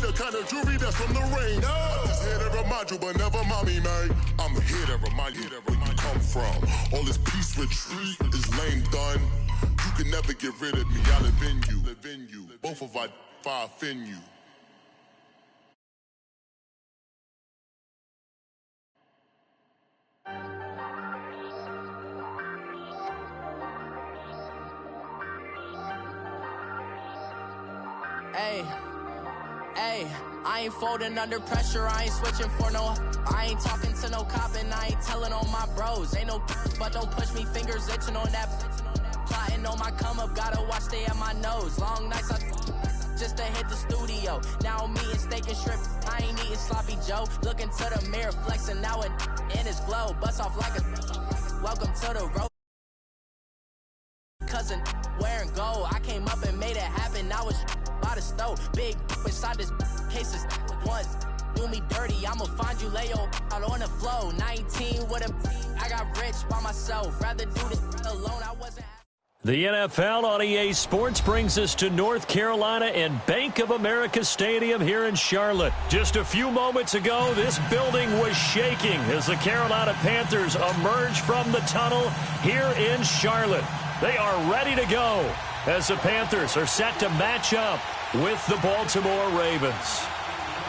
the kind of jewelry that's from the rain. I'm just here to remind you, but never mommy, man. I'm here to remind you where you come from. All this peace retreat is lame done. You can never get rid of me. I live in you. Both of our fire offend you. Hey, I ain't folding under pressure, I ain't switching for no. I ain't talking to no cop and I ain't telling on my bros. Ain't no but don't push me, fingers itching on that. Plotting on my come up, gotta watch stay at my nose. Long nights I just to hit the studio. Now I'm eating steak and shrimp, I ain't eating sloppy Joe. Looking to the mirror, flexing now and in his glow. Bust off like a welcome to the road. Cousin wearing gold, I came up and made it happen. I was by the stove, big inside this cases once. Do me dirty, I'ma find you, lay your out on the floor. 19 with a, I got rich by myself. Rather do this alone, I wasn't. The NFL on EA Sports brings us to North Carolina and Bank of America Stadium here in Charlotte. Just a few moments ago, this building was shaking as the Carolina Panthers emerged from the tunnel here in Charlotte. They are ready to go as the Panthers are set to match up with the Baltimore Ravens.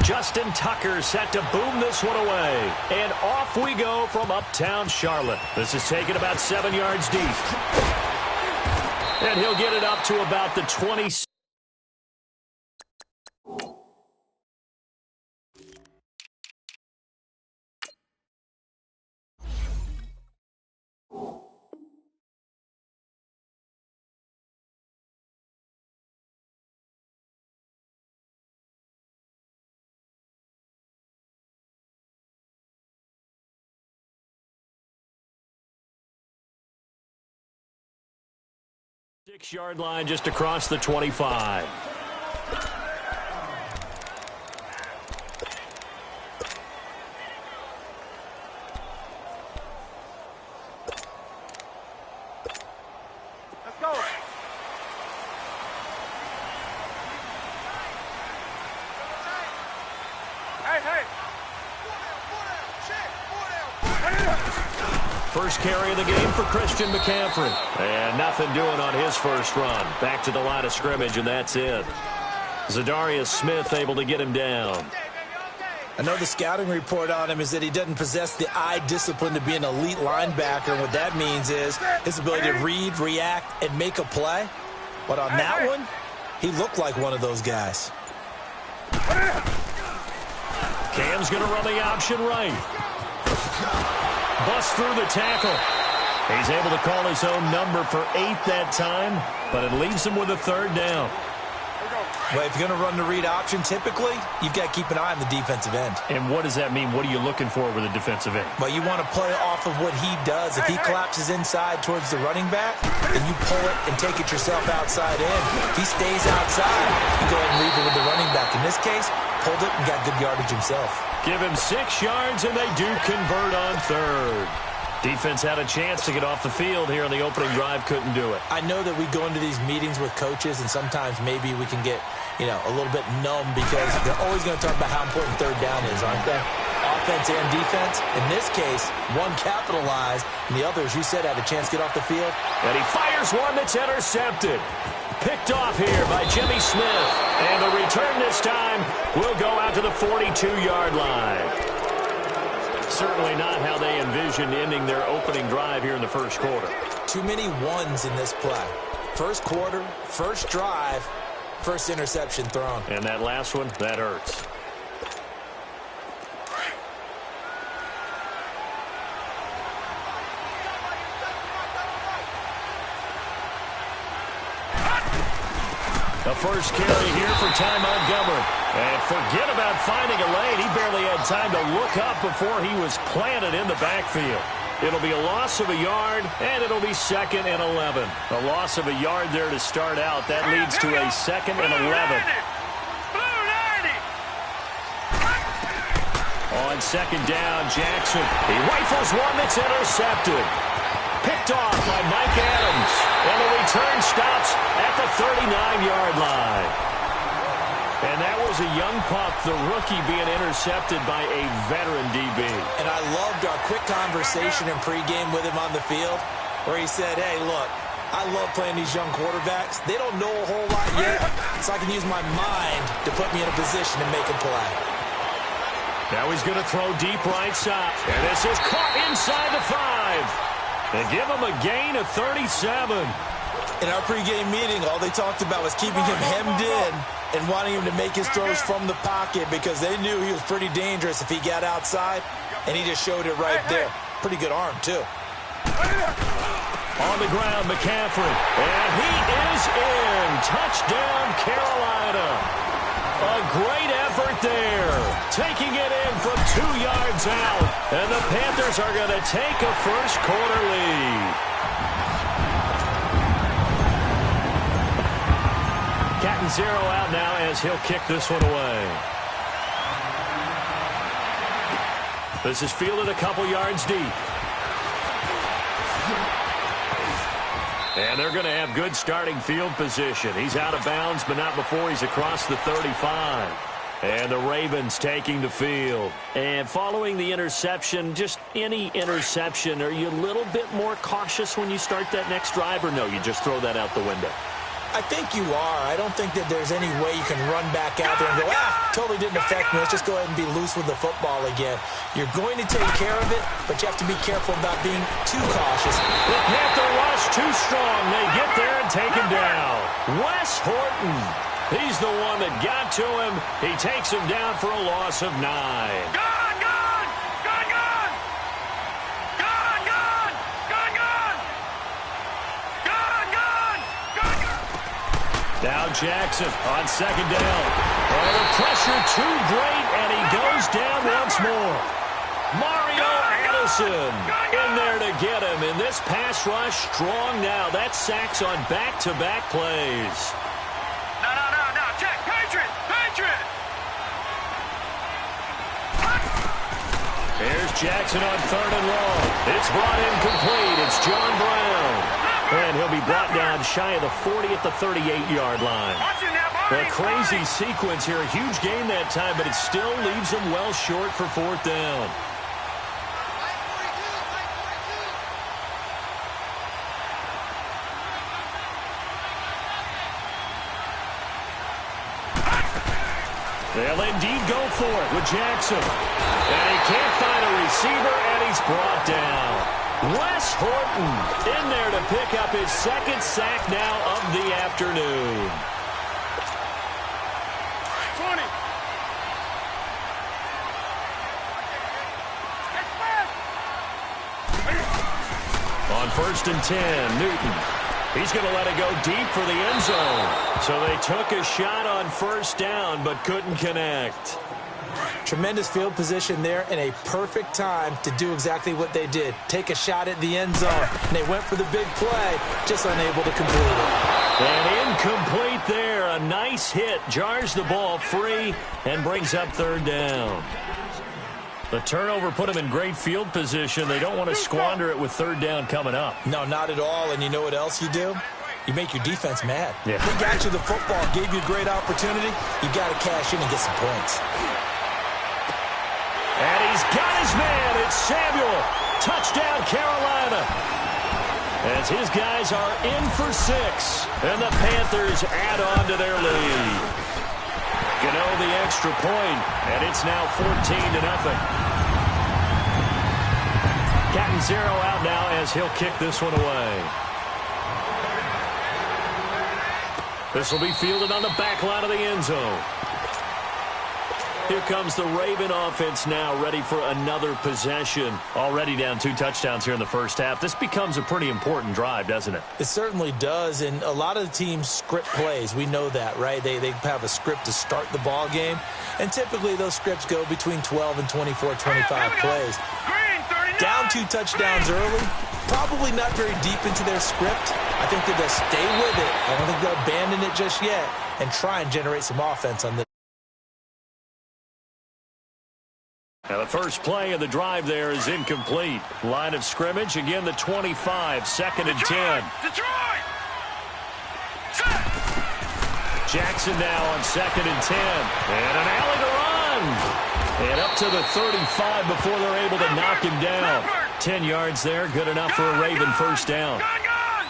Justin Tucker set to boom this one away. And off we go from uptown Charlotte. This is taken about 7 yards deep. And he'll get it up to about the 20. Six-yard line just across the 25. Let's go. Hey. First carry of the game for Christian McCaffrey. And nothing doing on his first run. Back to the line of scrimmage, and that's it. Zadarius Smith able to get him down. I know the scouting report on him is that he doesn't possess the eye discipline to be an elite linebacker. And what that means is his ability to read, react, and make a play. But on that one, he looked like one of those guys. Cam's going to run the option right. Bust through the tackle. He's able to call his own number for 8 that time, but it leaves him with a third down. Well, if you're going to run the read option, typically, you've got to keep an eye on the defensive end. And what does that mean? What are you looking for with a defensive end? Well, you want to play off of what he does. If he collapses inside towards the running back, then you pull it and take it yourself outside in. If he stays outside, you go ahead and leave it with the running back. In this case, pulled it and got good yardage himself. Give him 6 yards, and they do convert on third. Defense had a chance to get off the field here on the opening drive, couldn't do it. I know that we go into these meetings with coaches, and sometimes maybe we can get, a little bit numb because they're always going to talk about how important third down is, aren't they? Offense and defense. In this case, one capitalized, and the other, as you said, had a chance to get off the field. And he fires one that's intercepted. Picked off here by Jimmy Smith. And the return this time will go out to the 42-yard line. Certainly not how they envisioned ending their opening drive here in the first quarter. Too many ones in this play. First quarter, first drive, first interception thrown. And that last one, that hurts. The first carry here for Ty Montgomery. And forget about finding a lane. He barely had time to look up before he was planted in the backfield. It'll be a loss of a yard, and it'll be 2nd and 11. A loss of a yard there to start out. That leads to a 2nd and 11. On second down, Jackson. He rifles one that's intercepted. Picked off by Mike Adams. And the return stops at the 39-yard line. And And that was a young pup, the rookie, being intercepted by a veteran DB. And I loved our quick conversation in pregame with him on the field where he said, hey, look, I love playing these young quarterbacks. They don't know a whole lot yet, so I can use my mind to put me in a position to make a play. Now he's going to throw deep right side. And this is caught inside the 5. They give him a gain of 37. In our pregame meeting, all they talked about was keeping him hemmed in and wanting him to make his throws from the pocket because they knew he was pretty dangerous if he got outside, and he just showed it right there. Pretty good arm, too. On the ground, McCaffrey. And he is in. Touchdown, Carolina. A great effort there. Taking it in from 2 yards out. And the Panthers are going to take a first-quarter lead. Cat and zero out now as he'll kick this one away. This is fielded a couple yards deep. And they're going to have good starting field position. He's out of bounds, but not before he's across the 35. And the Ravens taking the field. And following the interception, just any interception, are you a little bit more cautious when you start that next drive, or no, you just throw that out the window? I think you are. I don't think that there's any way you can run back out there and go, totally didn't affect me. Let's just go ahead and be loose with the football again. You're going to take care of it, but you have to be careful about being too cautious. The Panther rush too strong. They get there and take him down. Wes Horton. He's the one that got to him. He takes him down for a loss of 9. Now Jackson on second down. Oh, the pressure too great, and he goes down once more. Mario Addison in there to get him. And this pass rush strong now. That's sacks on back-to-back plays. No. Check. Patriot. Here's Jackson on 3rd and long. It's brought in complete. It's John Brown. And he'll be brought down shy of the 40 at the 38-yard line. A crazy sequence here. A huge gain that time, but it still leaves him well short for 4th down. They'll indeed go for it with Jackson. And he can't find a receiver, and he's brought down. Wes Horton in there to pick up his 2nd sack now of the afternoon. 20. On 1st and 10, Newton. He's going to let it go deep for the end zone. So they took a shot on 1st down, but couldn't connect. Tremendous field position there and a perfect time to do exactly what they did. Take a shot at the end zone. And they went for the big play, just unable to complete it. And incomplete there. A nice hit. Jars the ball free and brings up 3rd down. The turnover put them in great field position. They don't want to squander it with 3rd down coming up. No, not at all. And you know what else you do? You make your defense mad. Yeah. They got you the football, gave you a great opportunity. You got to cash in and get some points. And he's got his man. It's Samuel. Touchdown, Carolina. As his guys are in for 6. And the Panthers add on to their lead. Gano the extra point, and it's now 14-0. Cat and zero out now as he'll kick this one away. This will be fielded on the back line of the end zone. Here comes the Raven offense now, ready for another possession. Already down 2 touchdowns here in the first half. This becomes a pretty important drive, doesn't it? It certainly does, and a lot of the teams script plays. We know that, right? They have a script to start the ball game, and typically those scripts go between 12 and 24, 25 plays. Down 2 touchdowns early, probably not very deep into their script. I think that they'll stay with it. I don't think they'll abandon it just yet and try and generate some offense on this. Now the first play of the drive there is incomplete. Line of scrimmage, again the 25, 2nd and 10. Jackson now on 2nd and 10. And an alley to run. And up to the 35 before they're able to knock him down. 10 yards there, good enough for a Raven first down.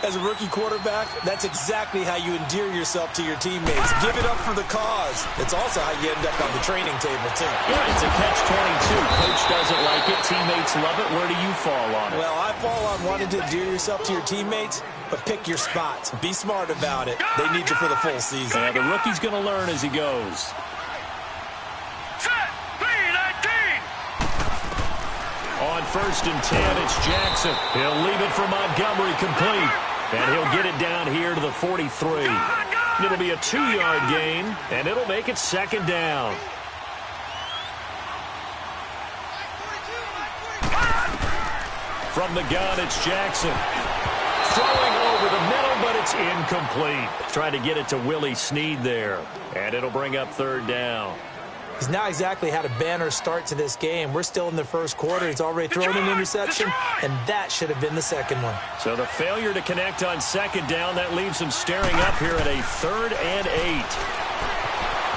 As a rookie quarterback, that's exactly how you endear yourself to your teammates. Give it up for the cause. It's also how you end up on the training table, too. Yeah, it's a catch-22. Coach doesn't like it. Teammates love it. Where do you fall on it? Well, I fall on wanting to endear yourself to your teammates, but pick your spots. Be smart about it. They need you for the full season. Yeah, the rookie's going to learn as he goes. On 1st and 10, it's Jackson. He'll leave it for Montgomery complete. And he'll get it down here to the 43. It'll be a 2-yard gain, and it'll make it 2nd down. From the gun, it's Jackson. Throwing over the middle, but it's incomplete. Trying to get it to Willie Snead there. And it'll bring up 3rd down. He's not exactly had a banner start to this game. We're still in the first quarter. He's already thrown an interception, and that should have been the second one. So the failure to connect on 2nd down, that leaves him staring up here at a 3rd and 8.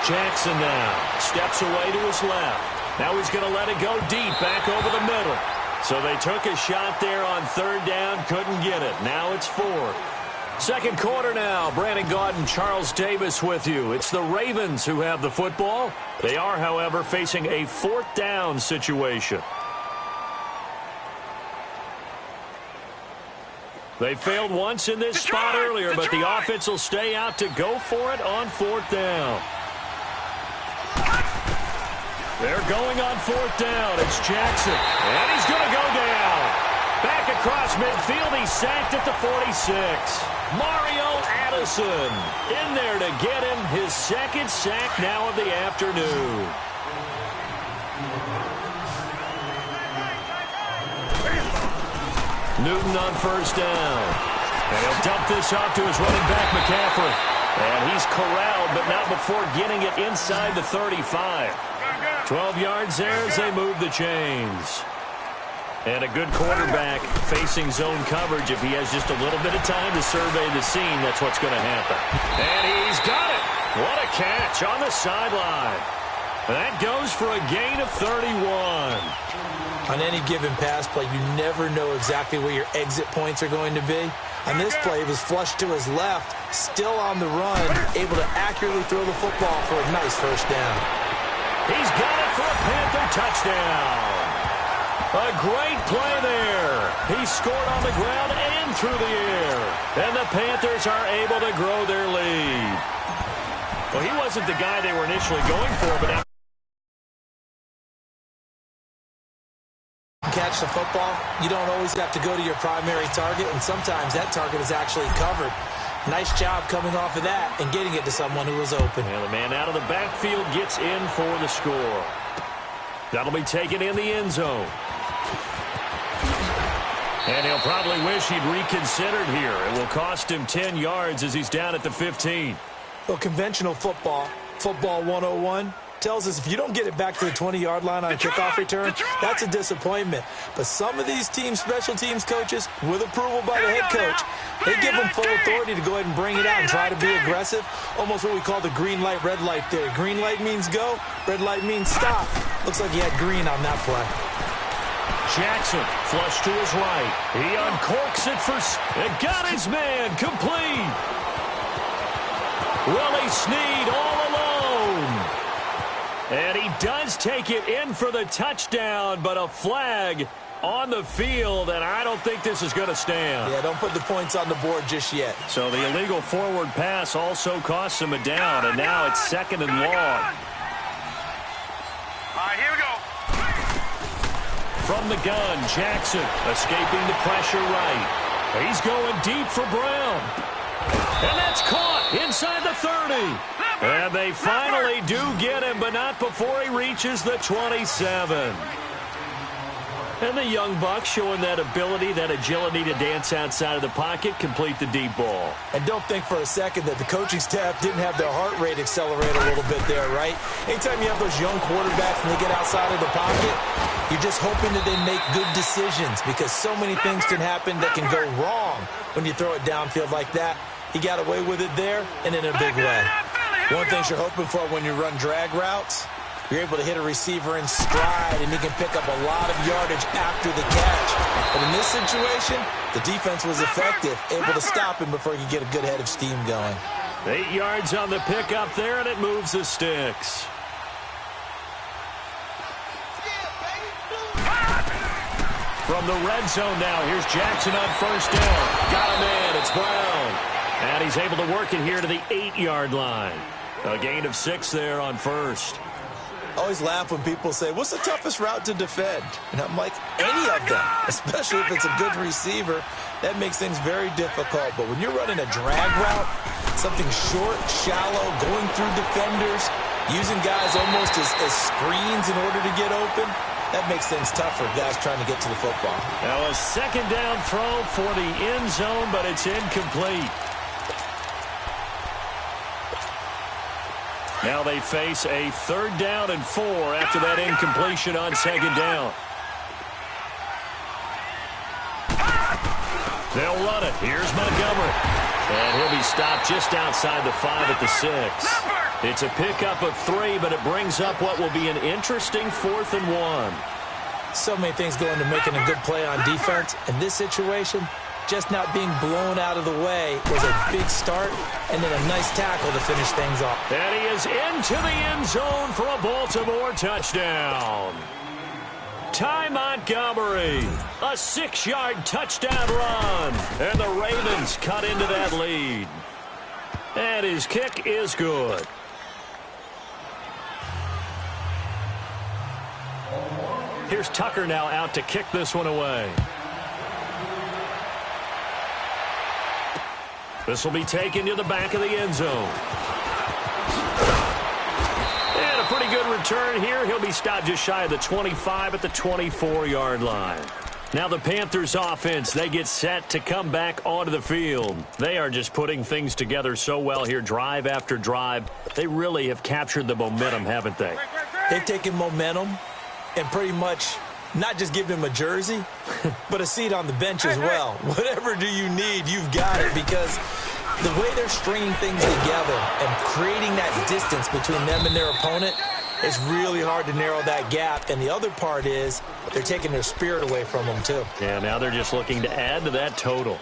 Jackson now steps away to his left. Now he's going to let it go deep back over the middle. So they took a shot there on 3rd down, couldn't get it. Now it's 4th. Second quarter now. Brandon Gaudin, Charles Davis with you. It's the Ravens who have the football. They are, however, facing a 4th down situation. They failed once in this spot earlier, but the offense will stay out to go for it on 4th down. They're going on 4th down. It's Jackson, and he's going to go down. Back across midfield, he's sacked at the 46. Mario Addison in there to get him his 2nd sack now of the afternoon. Newton on 1st down. And he'll dump this off to his running back, McCaffrey. And he's corralled, but not before getting it inside the 35. 12 yards there as they move the chains. And a good quarterback facing zone coverage. If he has just a little bit of time to survey the scene, that's what's going to happen. And he's got it. What a catch on the sideline. That goes for a gain of 31. On any given pass play, you never know exactly where your exit points are going to be. On this play, he was flushed to his left, still on the run, able to accurately throw the football for a nice first down. He's got it for a Panther touchdown. A great play there. He scored on the ground and through the air. And the Panthers are able to grow their lead. Well, he wasn't the guy they were initially going for, but after catch the football, you don't always have to go to your primary target, and sometimes that target is actually covered. Nice job coming off of that and getting it to someone who was open. And the man out of the backfield gets in for the score. That'll be taken in the end zone. And he'll probably wish he'd reconsidered here. It will cost him 10 yards as he's down at the 15. Well, conventional football 101, tells us if you don't get it back to the 20-yard line on a kickoff return, that's a disappointment. But some of these special teams coaches, with approval by the head coach, they give them full authority to go ahead and bring it out and try to be aggressive. Almost what we call the green light, red light theory. Green light means go, red light means stop. Looks like he had green on that play. Jackson, flush to his right. He uncorks it and got his man complete. Willie Snead all alone. And he does take it in for the touchdown, but a flag on the field, and I don't think this is going to stand. Yeah, don't put the points on the board just yet. So the illegal forward pass also costs him a down, and now it's 2nd and long. All right, here we go. From the gun, Jackson escaping the pressure right. He's going deep for Brown. And that's caught inside the 30. And they finally do get him, but not before he reaches the 27. And the young buck showing that ability, that agility to dance outside of the pocket, complete the deep ball. And don't think for a second that the coaching staff didn't have their heart rate accelerate a little bit there, right? Anytime you have those young quarterbacks and they get outside of the pocket, you're just hoping that they make good decisions because so many things can happen that can go wrong when you throw it downfield like that. He got away with it there and in a big way. One thing you're hoping for when you run drag routes, you're able to hit a receiver in stride, and he can pick up a lot of yardage after the catch. But in this situation, the defense was effective, able to stop him before he could get a good head of steam going. 8 yards on the pickup there, and it moves the sticks. From the red zone now, here's Jackson on first down. Got him in, it's Brown. And he's able to work it here to the 8-yard line. A gain of 6 there on first. I always laugh when people say, what's the toughest route to defend? And I'm like, any of them, especially if it's a good receiver. That makes things very difficult. But when you're running a drag route, something short, shallow, going through defenders, using guys almost as screens in order to get open, that makes things tough for guys trying to get to the football. Now a second down throw for the end zone, but it's incomplete. Now they face a 3rd down and 4 after that incompletion on second down. They'll run it. Here's Montgomery. And he'll be stopped just outside the 5 at the 6. It's a pickup of 3, but it brings up what will be an interesting 4th and 1. So many things go into making a good play on defense. In this situation, just not being blown out of the way was a big start, and then a nice tackle to finish things off. And he is into the end zone for a Baltimore touchdown. Ty Montgomery, a 6-yard touchdown run, and the Ravens cut into that lead. And his kick is good. Here's Tucker now out to kick this one away. This will be taken to the back of the end zone. And a pretty good return here. He'll be stopped just shy of the 25 at the 24-yard line. Now the Panthers offense, they get set to come back onto the field. They are just putting things together so well here, drive after drive. They really have captured the momentum, haven't they? They've taken momentum and pretty much not just given him a jersey, but a seat on the bench as well. Whatever do you need, you've got it, because the way they're stringing things together and creating that distance between them and their opponent, it's really hard to narrow that gap. And the other part is they're taking their spirit away from them, too. Yeah, now they're just looking to add to that total.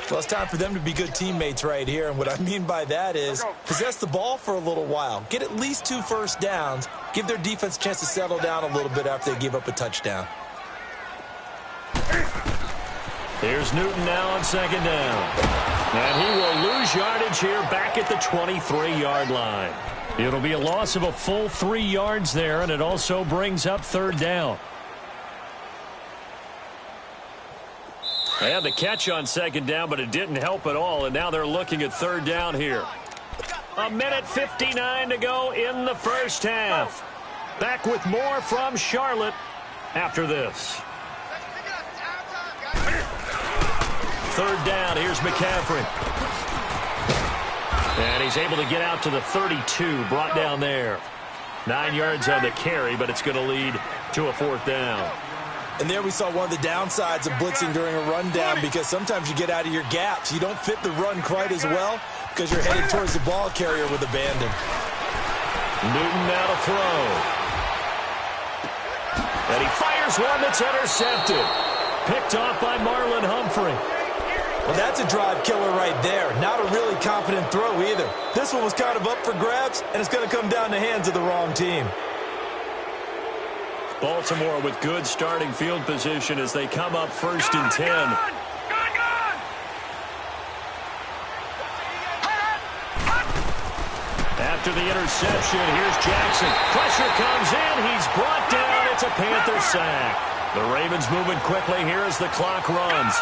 Well, it's time for them to be good teammates right here. And what I mean by that is possess the ball for a little while. Get at least 2 first downs. Give their defense a chance to settle down a little bit after they give up a touchdown. Here's Newton now on second down. And he will lose yardage here back at the 23-yard line. It'll be a loss of a full 3 yards there, and it also brings up 3rd down. They had the catch on second down, but it didn't help at all, and now they're looking at 3rd down here. 1:59 to go in the first half. Back with more from Charlotte after this. 3rd down, here's McCaffrey. And he's able to get out to the 32, brought down there. 9 yards on the carry, but it's going to lead to a 4th down. And there we saw one of the downsides of blitzing during a rundown, because sometimes you get out of your gaps. You don't fit the run quite as well because you're headed towards the ball carrier with abandon. Newton now to throw. And he fires one that's intercepted. Picked off by Marlon Humphrey. Well, that's a drive killer right there. Not a really confident throw either. This one was kind of up for grabs, and it's going to come down the hands of the wrong team. Baltimore with good starting field position as they come up 1st and 10. After the interception, here's Jackson. Pressure comes in. He's brought down. It's a Panther sack. The Ravens moving quickly here as the clock runs.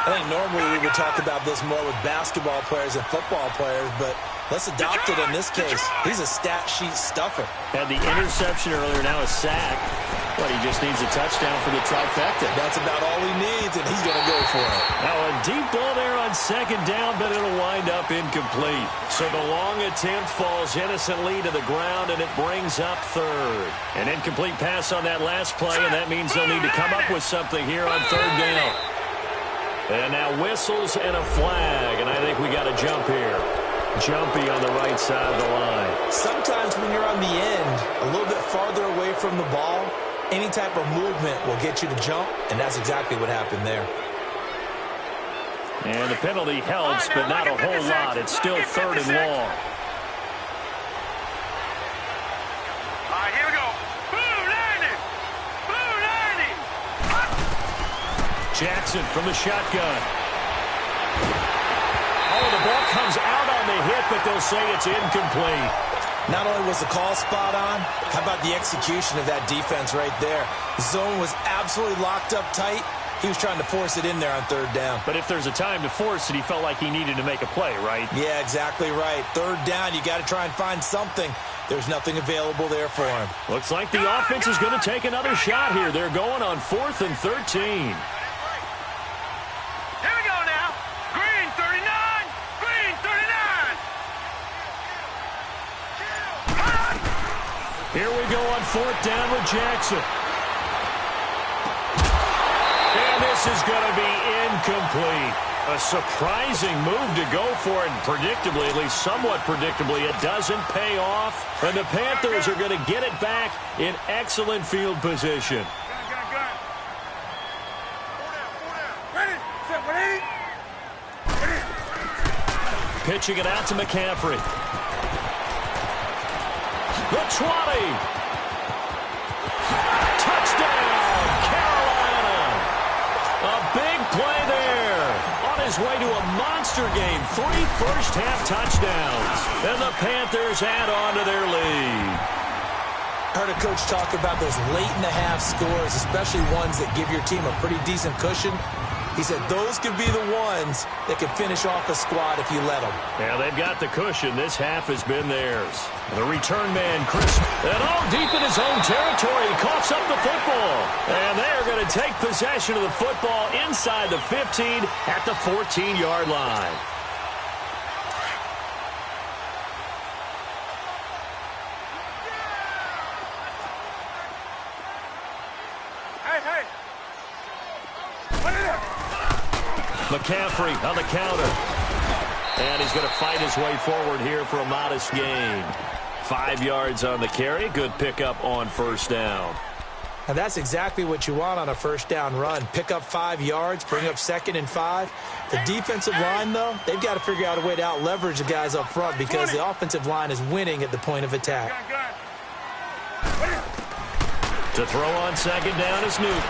I think normally we would talk about this more with basketball players and football players, but let's adopt it in this case. He's a stat sheet stuffer. Had the interception earlier, now a sack. But he just needs a touchdown for the trifecta. That's about all he needs, and he's going to go for it. Now a deep ball there on second down, but it'll wind up incomplete. So the long attempt falls innocently to the ground, and it brings up 3rd. An incomplete pass on that last play, and that means they'll need to come up with something here on 3rd down. And now whistles and a flag, and I think we got a jump here. jumpy on the right side of the line. Sometimes when you're on the end, a little bit farther away from the ball, any type of movement will get you to jump, and that's exactly what happened there. And the penalty helps, but not a whole lot. It's still 3rd and long. All right, here we go. Boom, landing. Boom, landing. Jackson from the shotgun. Oh, the ball comes out on the hit, but they'll say it's incomplete. Not only was the call spot on, how about the execution of that defense right there? The zone was absolutely locked up tight. He was trying to force it in there on 3rd down. But if there's a time to force it, he felt like he needed to make a play, right? Yeah, exactly right. 3rd down, you got to try and find something. There's nothing available there for him. Looks like the offense is going to take another shot here. They're going on 4th and 13. Here we go now. Green 39. Green 39. Here we go on 4th down with Jackson. And this is going to be incomplete. A surprising move to go for it, and predictably, at least somewhat predictably, it doesn't pay off. And the Panthers are going to get it back in excellent field position. Gun. Ready, set, ready. Pitching it out to McCaffrey. The 20. Touchdown, Carolina. A big play there. On his way to a monster game. 3 first-half touchdowns. And the Panthers add on to their lead. Heard a coach talk about those late-in-the-half scores, especially ones that give your team a pretty decent cushion. He said those could be the ones that can finish off a squad if you let them. Yeah, they've got the cushion. This half has been theirs. The return man, Chris, and all deep in his own territory. He coughs up the football. And they are going to take possession of the football inside the 15 at the 14-yard line. Hey. What is it? McCaffrey on the counter. And he's going to fight his way forward here for a modest gain. 5 yards on the carry. Good pickup on 1st down. And that's exactly what you want on a 1st down run. Pick up 5 yards, bring up 2nd and 5. The defensive line, though, they've got to figure out a way to out-leverage the guys up front because the offensive line is winning at the point of attack. Gun. To throw on 2nd down is Newton.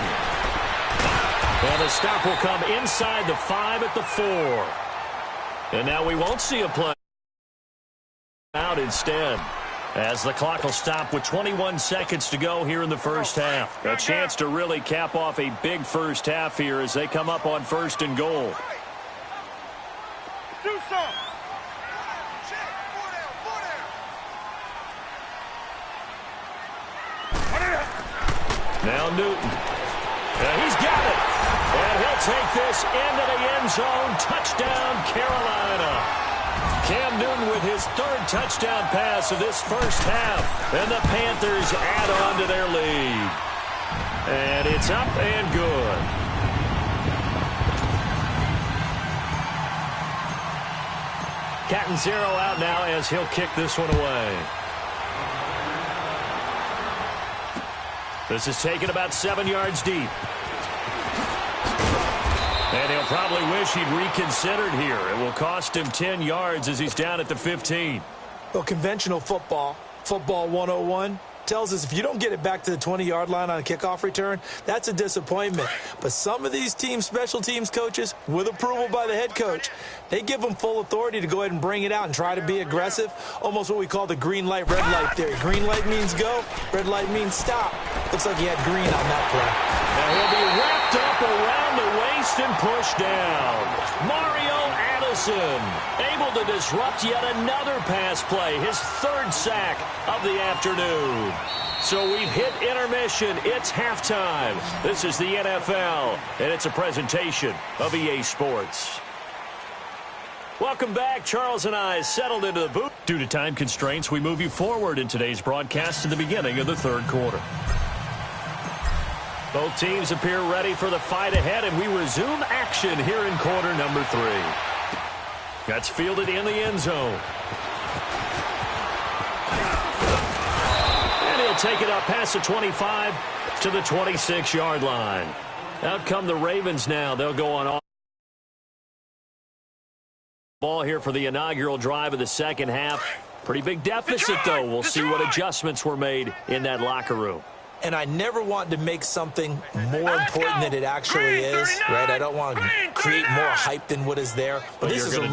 And the stop will come inside the 5 at the 4. And now we won't see a play out instead, as the clock will stop with 21 seconds to go here in the first half. A chance to really cap off a big first half here as they come up on 1st and goal. Do something. Now Newton. And he's got it. And he'll take this into the end zone. Touchdown, Carolina. Cam Newton with his 3rd touchdown pass of this first half. And the Panthers add on to their lead. And it's up and good. Catanzaro out now as he'll kick this one away. This is taken about 7 yards deep. And he'll probably wish he'd reconsidered here. It will cost him 10 yards as he's down at the 15. Well, conventional football 101, tells us if you don't get it back to the 20-yard line on a kickoff return, that's a disappointment. But some of these teams, special teams coaches, with approval by the head coach, they give them full authority to go ahead and bring it out and try to be aggressive, almost what we call the green light, red light theory. Green light means go, red light means stop. Looks like he had green on that play. Now he'll be wrapped up around the waist and pushed down. Mario Addison able to disrupt yet another pass play, his 3rd sack of the afternoon. So we've hit intermission. It's halftime. This is the NFL, and it's a presentation of EA Sports. Welcome back. Charles and I settled into the booth. Due to time constraints, we move you forward in today's broadcast to the beginning of the 3rd quarter. Both teams appear ready for the fight ahead, and we resume action here in quarter number 3. That's fielded in the end zone. And he'll take it up past the 25 to the 26-yard line. Out come the Ravens now. They'll go on ball here for the inaugural drive of the second half. Pretty big deficit, though. We'll see what adjustments were made in that locker room. And I never want to make something more important than it actually is, right? I don't want to create more hype than what is there. But this is I'm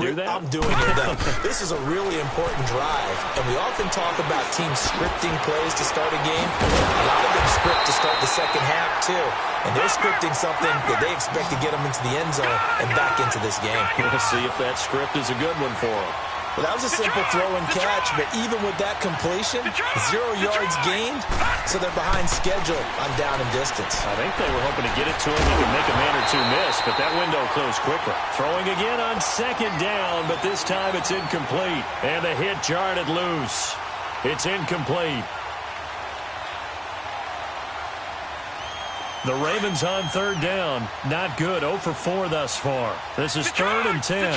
doing it, though. This is a really important drive. And we often talk about teams scripting plays to start a game. A lot of them script to start the second half, too. And they're scripting something that they expect to get them into the end zone and back into this game. We'll see if that script is a good one for them. Well, that was a simple throw and catch, but even with that completion, 0 yards gained, so they're behind schedule on down and distance. I think they were hoping to get it to him. He could make a man or two miss, but that window closed quickly. Throwing again on second down, but this time it's incomplete. And the hit jarred it loose. It's incomplete. The Ravens on third down. Not good. 0 for 4 thus far. This is 3rd and 10.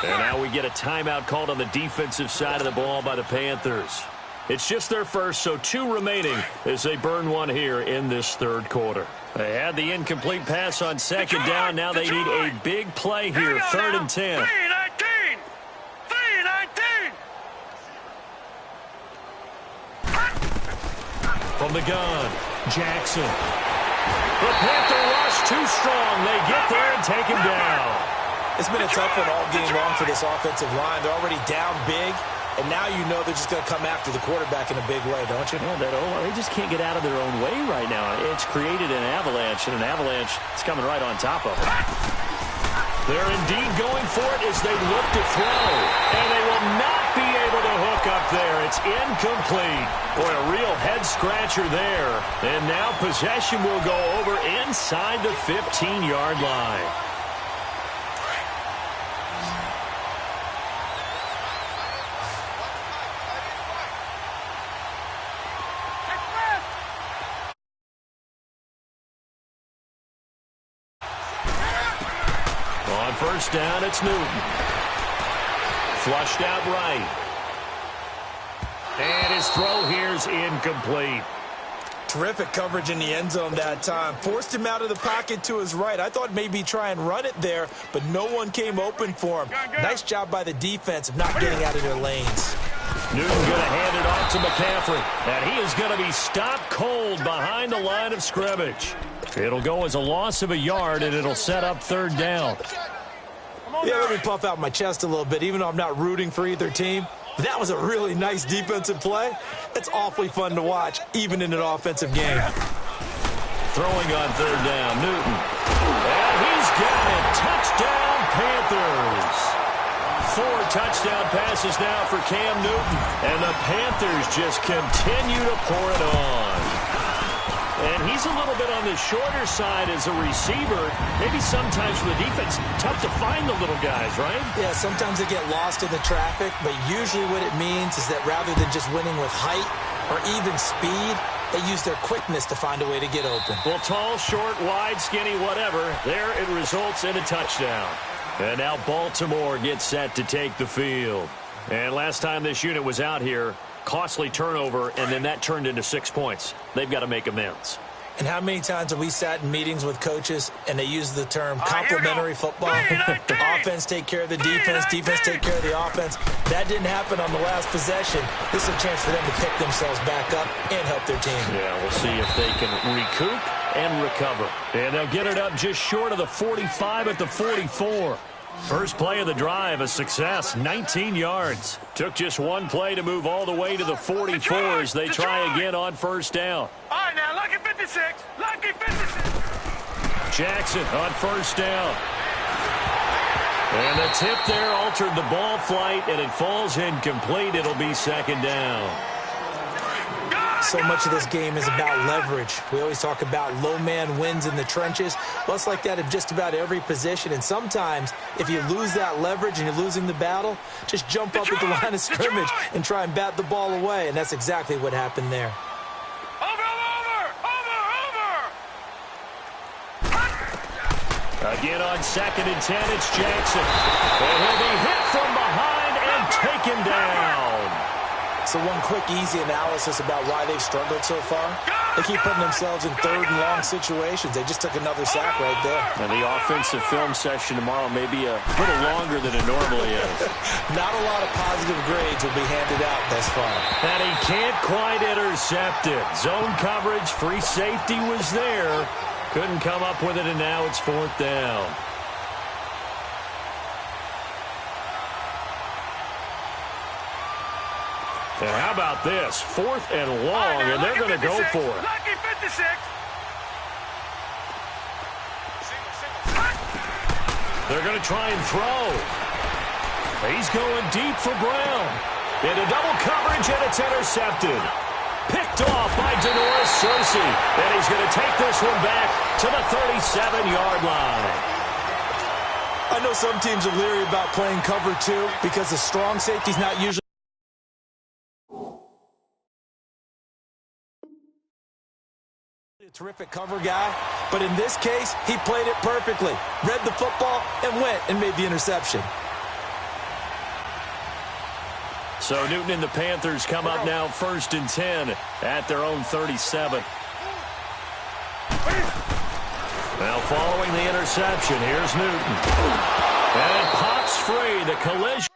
And now we get a timeout called on the defensive side of the ball by the Panthers. It's just their first, so 2 remaining as they burn one here in this third quarter. They had the incomplete pass on second down. Now they need a big play here, 3rd and 10. 3-19. From the gun, Jackson. The Panther rush too strong. They get there and take him down. It's been a tough one all game long for this offensive line. They're already down big, and now you know they're just going to come after the quarterback in a big way, don't you? Yeah, they just can't get out of their own way right now. It's created an avalanche, and an avalanche is coming right on top of them. They're indeed going for it as they look to throw, and they will not be able to hook up there. It's incomplete. Boy, a real head-scratcher there. And now possession will go over inside the 15-yard line. On first down, it's Newton. Flushed out right. And his throw here's incomplete. Terrific coverage in the end zone that time. Forced him out of the pocket to his right. I thought maybe try and run it there, but no one came open for him. Nice job by the defense of not getting out of their lanes. Newton going to hand it off to McCaffrey. And he is going to be stopped cold behind the line of scrimmage. It'll go as a loss of a yard, and it'll set up third down. Yeah, let me puff out my chest a little bit, even though I'm not rooting for either team. That was a really nice defensive play. It's awfully fun to watch, even in an offensive game. Throwing on third down, Newton. And he's got it. Touchdown, Panthers. 4 touchdown passes now for Cam Newton. And the Panthers just continue to pour it on. And he's a little bit on the shorter side as a receiver. Maybe sometimes for the defense, tough to find the little guys, right? Yeah, sometimes they get lost in the traffic, but usually what it means is that rather than just winning with height or even speed, they use their quickness to find a way to get open. Well, tall, short, wide, skinny, whatever, there it results in a touchdown. And now Baltimore gets set to take the field. And last time this unit was out here, costly turnover, and then that turned into 6 points. They've got to make amends. And how many times have we sat in meetings with coaches and they use the term complementary football? Offense take care of the defense, defense take care of the offense. That didn't happen on the last possession. This is a chance for them to pick themselves back up and help their team. Yeah, we'll see if they can recoup and recover. And they'll get it up just short of the 45 at the 44. First play of the drive, a success, 19 yards. Took just one play to move all the way to the 44 as they try again on first down. All right, now, lucky 56. Lucky 56. Jackson on first down. And the tip there altered the ball flight, and it falls incomplete. It'll be second down. So much of this game is about leverage. We always talk about low man wins in the trenches. Well, it's like that in just about every position. And sometimes, if you lose that leverage and you're losing the battle, just jump up at the line of scrimmage and try and bat the ball away. And that's exactly what happened there. Again on 2nd and 10, it's Jackson. And he'll be hit from behind and taken down. So one quick, easy analysis about why they've struggled so far. They keep putting themselves in 3rd and long situations. They just took another sack right there. And the offensive film session tomorrow may be a little longer than it normally is. Not a lot of positive grades will be handed out thus far. And he can't quite intercept it. Zone coverage, free safety was there. Couldn't come up with it, and now it's 4th down. And how about this? 4th and long, and they're going to go for it. Lucky 56. They're going to try and throw. He's going deep for Brown. Into double coverage, and it's intercepted. Picked off by Denoris Cersei. And he's going to take this one back to the 37-yard line. I know some teams are leery about playing cover 2 because the strong safety's not usually a terrific cover guy, but in this case, he played it perfectly. Read the football and went and made the interception. So Newton and the Panthers come up now 1st and 10 at their own 37. Now following the interception, here's Newton. And it pops free. The collision.